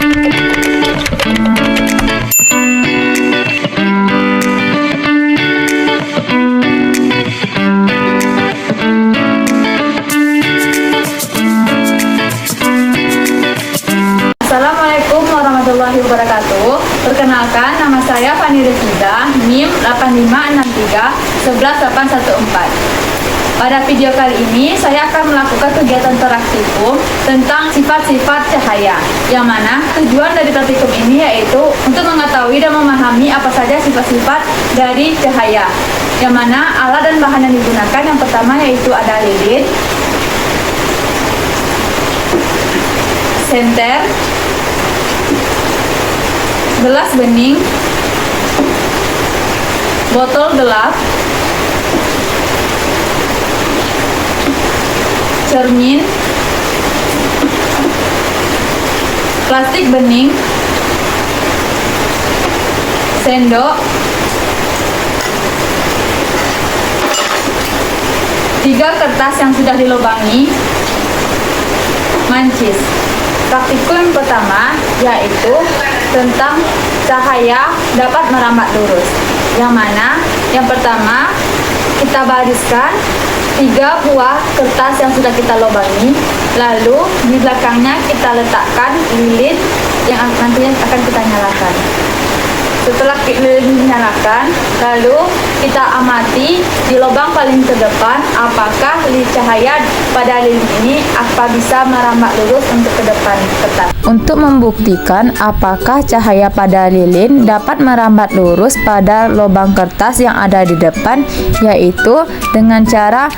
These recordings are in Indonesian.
Assalamualaikum warahmatullahi wabarakatuh. Perkenalkan, nama saya Fani Rizida, NIM 856311814. Pada video kali ini, saya akan melakukan kegiatan praktikum tentang sifat-sifat cahaya, yang mana tujuan dari praktikum ini yaitu untuk mengetahui dan memahami apa saja sifat-sifat dari cahaya, yang mana alat dan bahan yang digunakan yang pertama yaitu ada lilin, senter, gelas bening, botol gelap, cermin, plastik bening, sendok, 3 kertas yang sudah dilubangi, mancis. Praktikum pertama yaitu tentang cahaya dapat merambat lurus, yang mana yang pertama kita bariskan 3 buah kertas yang sudah kita lubangi, lalu di belakangnya kita letakkan lilin yang nantinya akan kita nyalakan. Setelah lilin dinyalakan, lalu kita amati di lubang paling terdepan apakah cahaya pada lilin ini bisa merambat lurus untuk ke depan kertas. Untuk membuktikan apakah cahaya pada lilin dapat merambat lurus pada lubang kertas yang ada di depan, yaitu dengan cara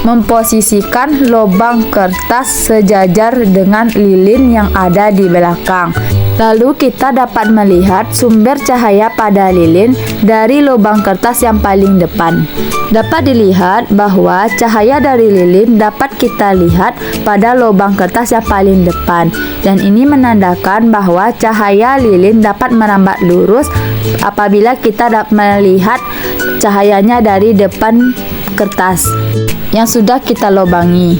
memposisikan lubang kertas sejajar dengan lilin yang ada di belakang. Lalu kita dapat melihat sumber cahaya pada lilin dari lubang kertas yang paling depan. Dapat dilihat bahwa cahaya dari lilin dapat kita lihat pada lubang kertas yang paling depan, dan ini menandakan bahwa cahaya lilin dapat merambat lurus apabila kita dapat melihat cahayanya dari depan kertas yang sudah kita lubangi.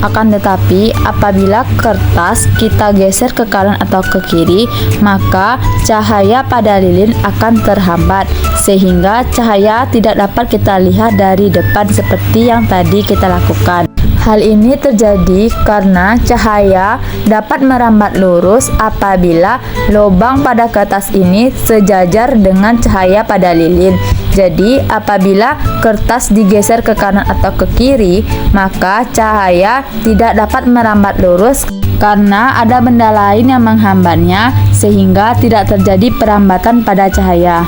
Akan tetapi apabila kertas kita geser ke kanan atau ke kiri, maka cahaya pada lilin akan terhambat sehingga cahaya tidak dapat kita lihat dari depan seperti yang tadi kita lakukan. Hal ini terjadi karena cahaya dapat merambat lurus apabila lubang pada kertas ini sejajar dengan cahaya pada lilin. Jadi, apabila kertas digeser ke kanan atau ke kiri, maka cahaya tidak dapat merambat lurus karena ada benda lain yang menghambatnya sehingga tidak terjadi perambatan pada cahaya.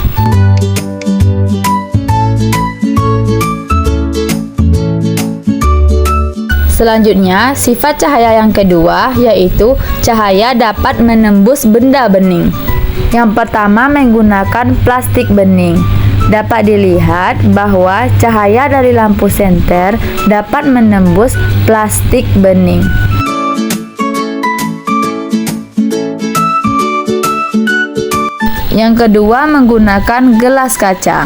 Selanjutnya, sifat cahaya yang kedua yaitu cahaya dapat menembus benda bening. Yang pertama menggunakan plastik bening. Dapat dilihat bahwa cahaya dari lampu senter dapat menembus plastik bening. Yang kedua menggunakan gelas kaca.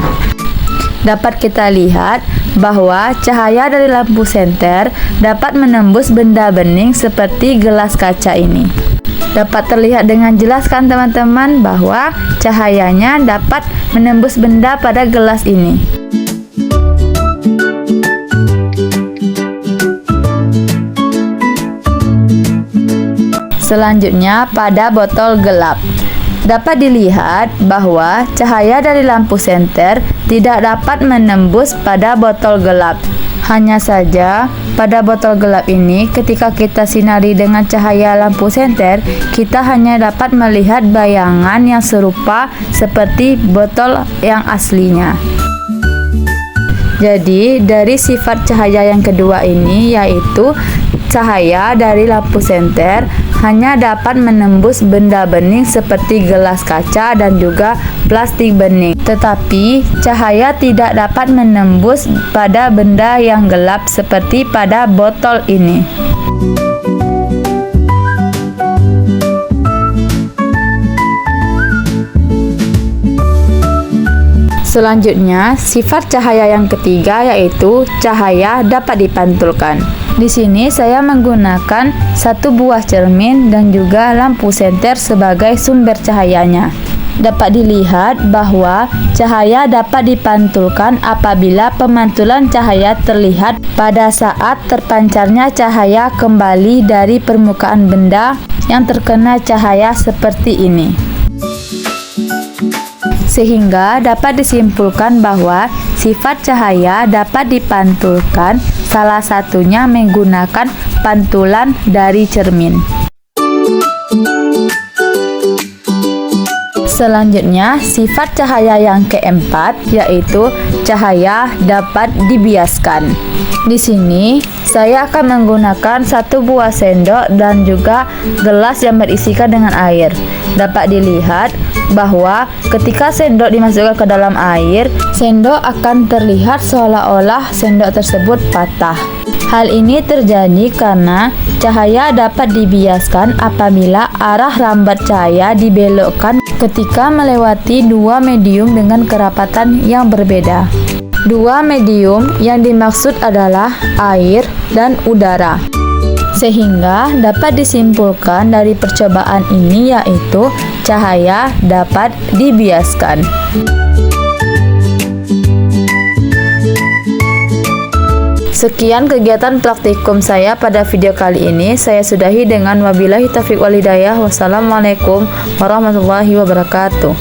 Dapat kita lihat bahwa cahaya dari lampu senter dapat menembus benda bening seperti gelas kaca ini. Dapat terlihat dengan jelas kan teman-teman bahwa cahayanya dapat menembus benda pada gelas ini. Selanjutnya pada botol gelap. Dapat dilihat bahwa cahaya dari lampu senter tidak dapat menembus pada botol gelap. Hanya saja pada botol gelap ini ketika kita sinari dengan cahaya lampu senter, kita hanya dapat melihat bayangan yang serupa seperti botol yang aslinya. Jadi dari sifat cahaya yang kedua ini yaitu cahaya dari lampu senter hanya dapat menembus benda bening seperti gelas kaca dan juga plastik bening, tetapi cahaya tidak dapat menembus pada benda yang gelap seperti pada botol ini. Selanjutnya, sifat cahaya yang ketiga yaitu cahaya dapat dipantulkan. Di sini saya menggunakan satu buah cermin dan juga lampu senter sebagai sumber cahayanya. Dapat dilihat bahwa cahaya dapat dipantulkan apabila pemantulan cahaya terlihat pada saat terpancarnya cahaya kembali dari permukaan benda yang terkena cahaya seperti ini. Sehingga dapat disimpulkan bahwa sifat cahaya dapat dipantulkan, salah satunya menggunakan pantulan dari cermin. Selanjutnya, sifat cahaya yang keempat yaitu cahaya dapat dibiaskan. Di sini, saya akan menggunakan satu buah sendok dan juga gelas yang berisikan dengan air. Dapat dilihat bahwa ketika sendok dimasukkan ke dalam air, sendok akan terlihat seolah-olah sendok tersebut patah. Hal ini terjadi karena cahaya dapat dibiaskan apabila arah rambat cahaya dibelokkan ketika melewati dua medium dengan kerapatan yang berbeda. Dua medium yang dimaksud adalah air dan udara. Sehingga dapat disimpulkan dari percobaan ini yaitu cahaya dapat dibiaskan. Sekian kegiatan praktikum saya pada video kali ini. Saya sudahi dengan wabillahi taufiq wal hidayah. Wassalamualaikum warahmatullahi wabarakatuh.